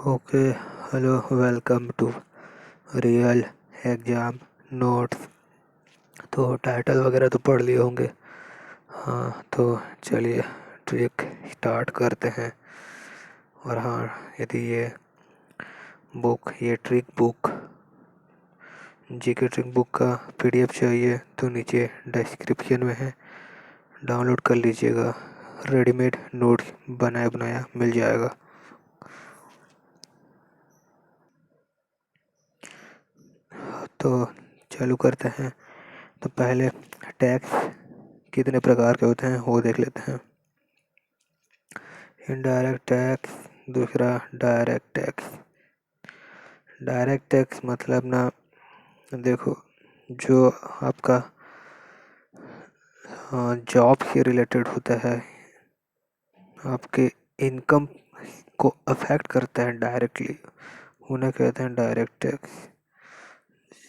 Okay. Hello, welcome to real exam notes. तो title वगैरह तो पढ़ लिए होंगे। हाँ, तो चलिए ट्रिक स्टार्ट करते हैं। और हाँ, यदि ये trick book, GK trick book का पीडीएफ चाहिए तो नीचे डिस्क्रिप्शन में है, डाउनलोड कर लीजिएगा। रेडीमेड नोट्स बनाया बनाया मिल जाएगा। तो चालू करते हैं। तो पहले टैक्स कितने प्रकार के होते हैं वो देख लेते हैं। इनडायरेक्ट टैक्स, दूसरा डायरेक्ट टैक्स। डायरेक्ट टैक्स मतलब ना, देखो, जो आपका जॉब से रिलेटेड होता है, आपके इनकम को अफेक्ट करता है डायरेक्टली, उन्हें कहते हैं डायरेक्ट टैक्स।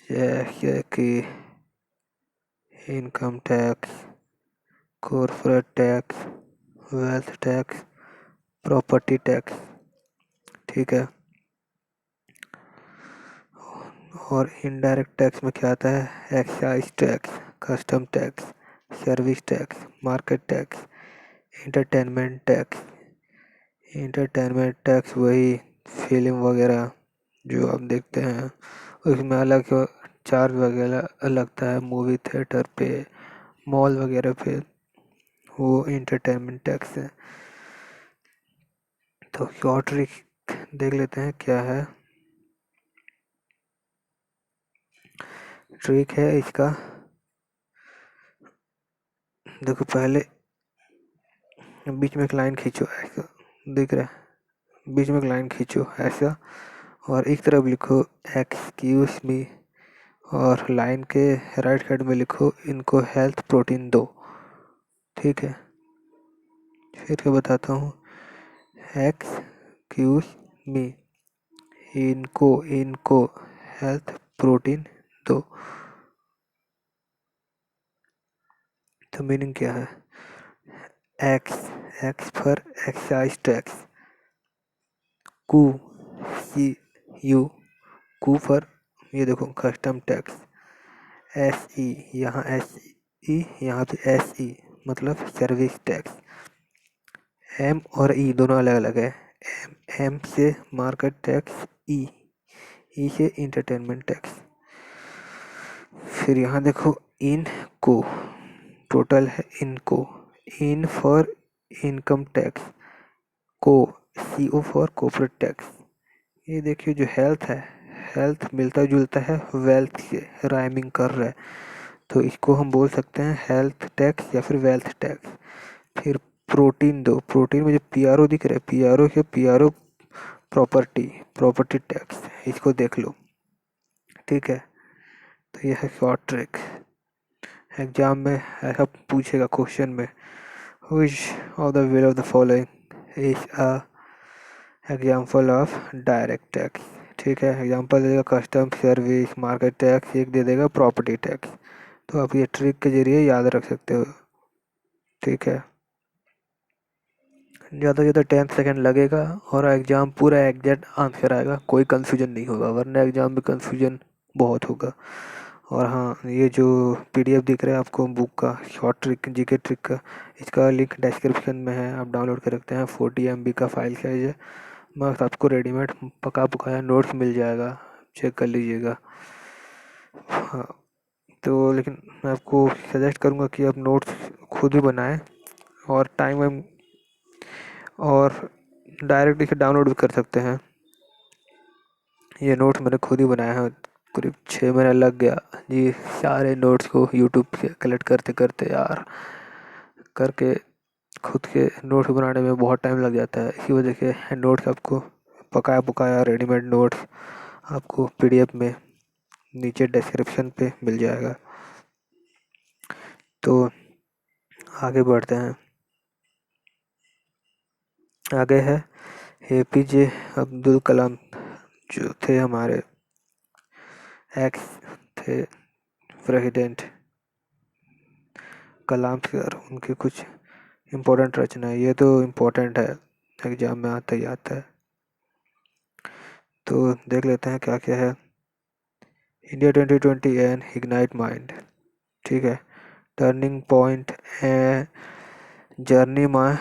जैसे कि income tax, corporate tax, wealth tax, property tax. ठीक है। और इनडायरेक्ट टैक्स में क्या आता है? Excise tax, custom tax, service tax, market tax, entertainment tax. Entertainment tax वही फिल्म वगैरह जो आप देखते हैं, उसमें अलग चार्ज वगैरह लगता है, मूवी थिएटर पे, मॉल वगैरह पे, वो इंटरटेनमेंट टैक्स है। तो शॉर्ट ट्रिक देख लेते हैं क्या है। ट्रिक है इसका, देखो, पहले बीच में एक लाइन खींचो, ऐसा दिख रहा है? बीच में एक लाइन खींचो ऐसा, और एक तरफ लिखो एक्सक्यूज मी, और लाइन के राइट साइड में लिखो इनको हेल्थ प्रोटीन दो। ठीक है, फिर क्या बताता हूँ। एक्सक्यूज मी, इनको इनको हेल्थ प्रोटीन दो। तो मीनिंग क्या है? X, X for excise tax, cu, C U, cu for, ये देखो, कस्टम टैक्स, एस ई, यहाँ एस ई, यहाँ पे एस ई, मतलब सर्विस टैक्स। एम और ई दोनों अलग अलग है। एम, एम से मार्केट टैक्स, ई से इंटरटेनमेंट टैक्स। फिर यहाँ देखो, इन को, टोटल है इनको, इन फॉर इनकम टैक्स, को, सी ओ फॉर कॉर्पोरेट टैक्स। ये देखिए जो हेल्थ है, हेल्थ मिलता जुलता है वेल्थ से, राइमिंग कर रहा है, तो इसको हम बोल सकते हैं हेल्थ टैक्स या फिर वेल्थ टैक्स। फिर प्रोटीन दो, प्रोटीन में जो पी आर ओ दिख रहा है, पी आर ओ के P R O property, property tax, इसको देख लो। ठीक है। तो यह है शॉर्ट ट्रिक। एग्जाम में ऐसा पूछेगा क्वेश्चन में, which of the below the following is a example of direct tax. ठीक है, एग्जाम्पल दे देगा कस्टम, सर्विस, मार्केट टैक्स, एक दे देगा प्रॉपर्टी टैक्स। तो आप ये ट्रिक के जरिए याद रख सकते हो। ठीक है, ज़्यादा से ज़्यादा 10 सेकेंड लगेगा और एग्ज़ाम पूरा एग्जैक्ट आंसर आएगा, कोई कन्फ्यूजन नहीं होगा, वरना एग्ज़ाम में कन्फ्यूजन बहुत होगा। और हाँ, ये जो पीडीएफ दिख रहा है आपको बुक का, शॉर्ट ट्रिक, जीके ट्रिक का, इसका लिंक डिस्क्रिप्शन में है, आप डाउनलोड कर सकते हैं। 40 MB का फाइल साइज है, बस आपको रेडीमेड पका पकाया नोट्स मिल जाएगा, चेक कर लीजिएगा। हाँ, तो लेकिन मैं आपको सजेस्ट करूँगा कि आप नोट्स खुद ही बनाएं, और टाइम वाइम, और डायरेक्ट इसे डाउनलोड भी कर सकते हैं। ये नोट्स मैंने खुद ही बनाया है, करीब 6 महीना लग गया जी, सारे नोट्स को यूट्यूब से कलेक्ट करते करते यार, करके खुद के नोट्स बनाने में बहुत टाइम लग जाता है। इसी वजह से नोट्स आपको पकाया पकाया रेडीमेड नोट्स आपको पीडीएफ में नीचे डिस्क्रिप्शन पे मिल जाएगा। तो आगे बढ़ते हैं। आगे है एपीजे अब्दुल कलाम, जो थे हमारे एक्स थे प्रेसिडेंट कलाम सर, उनकी कुछ इम्पोर्टेंट रचना है। ये तो इम्पोर्टेंट है, एग्जाम में आता ही आता है। तो देख लेते हैं क्या क्या है। इंडिया 2020 एंड इग्नाइट माइंड, ठीक है। Turning point, journey, my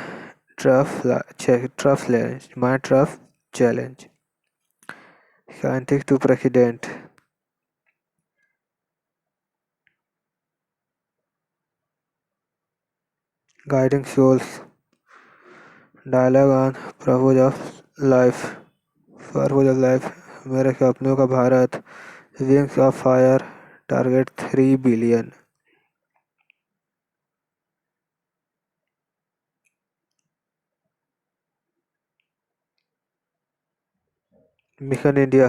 trough challenge, scientist to president, guiding souls, dialogue on purpose of life, मेरे सपनों का Bharat, wings of fire, target 3 billion, mission India,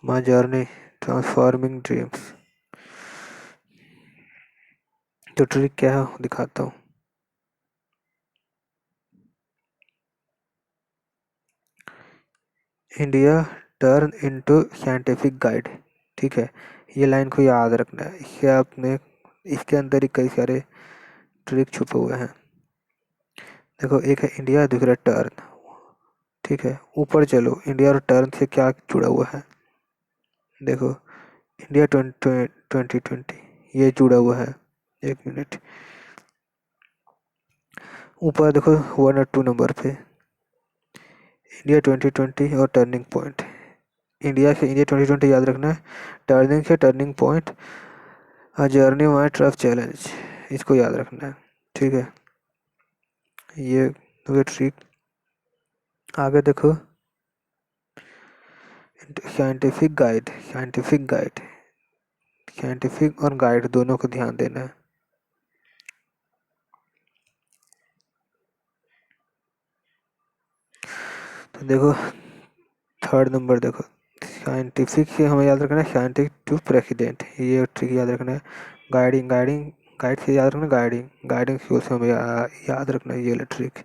my journey, transforming dreams. तो trick क्या है दिखाता हूँ। India turn into scientific guide, ठीक है। ये लाइन को याद रखना है, इससे आपने इसके अंदर ही कई सारे ट्रिक छुपे हुए हैं। देखो, एक है इंडिया, दूसरा टर्न, ठीक है। ऊपर चलो, इंडिया और टर्न से क्या जुड़ा हुआ है। देखो, इंडिया 2020 ये जुड़ा हुआ है। एक मिनट, ऊपर देखो 1 और 2 नंबर पे इंडिया 2020 और टर्निंग पॉइंट। इंडिया से इंडिया 2020 याद रखना है, टर्निंग से turning point, journey my trough challenge, इसको याद रखना है, ठीक है। ये ट्रिक। आगे देखो, साइंटिफिक और गाइड दोनों को ध्यान देना है। तो देखो, 3rd नंबर देखो, साइंटिफिक से हमें याद रखना है साइंटिफिक टू प्रेसिडेंट, ये ट्रिक याद रखना है। गाइड से याद रखना, गाइडिंग से हमें याद रखना है ये ट्रिक।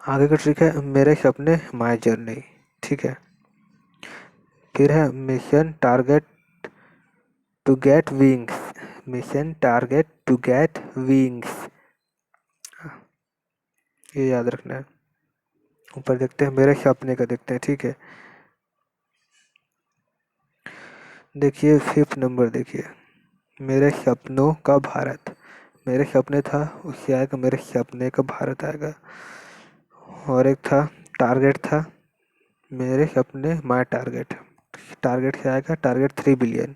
आगे का ट्रिक है मेरे सपने माई जर्नी, ठीक है। फिर है mission target to get wings, ये याद रखना है। ऊपर देखते हैं, मेरे सपने का देखते हैं, ठीक है। देखिए 5th नंबर, देखिए मेरे सपनों का भारत, मेरे सपने था, उससे आएगा मेरे सपने का भारत आएगा। और एक था टारगेट था, मेरे सपने माय टारगेट, टारगेट से आएगा टारगेट 3 बिलियन।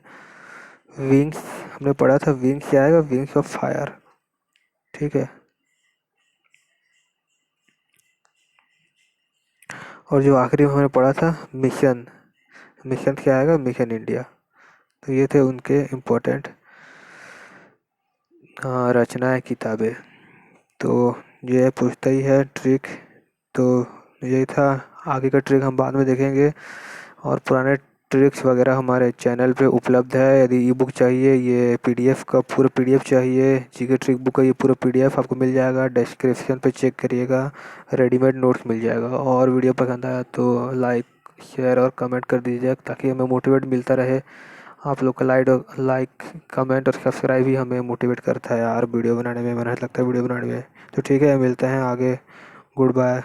विंग्स हमने पढ़ा था, विंग्स से आएगा विंग्स ऑफ फायर, ठीक है। और जो आखिरी में हमने पढ़ा था मिशन, मिशन से आएगा मिशन इंडिया। तो ये थे उनके इम्पोर्टेंट रचनाएं, किताबें। तो ये पूछता ही है ट्रिक। तो यही था। आगे का ट्रिक हम बाद में देखेंगे, और पुराने ट्रिक्स वगैरह हमारे चैनल पे उपलब्ध है। यदि ई बुक चाहिए, ये पीडीएफ का पूरा पीडीएफ चाहिए, जीके ट्रिक बुक का ये पूरा पीडीएफ आपको मिल जाएगा, डिस्क्रिप्शन पे चेक करिएगा, रेडीमेड नोट्स मिल जाएगा। और वीडियो पसंद आया तो लाइक, शेयर और कमेंट कर दीजिए, ताकि हमें मोटिवेट मिलता रहे। आप लोग का लाइक, कमेंट और सब्सक्राइब ही हमें मोटिवेट करता है यार, वीडियो बनाने में मेहनत लगता है वीडियो बनाने में। तो ठीक है, मिलते हैं आगे। Good bye.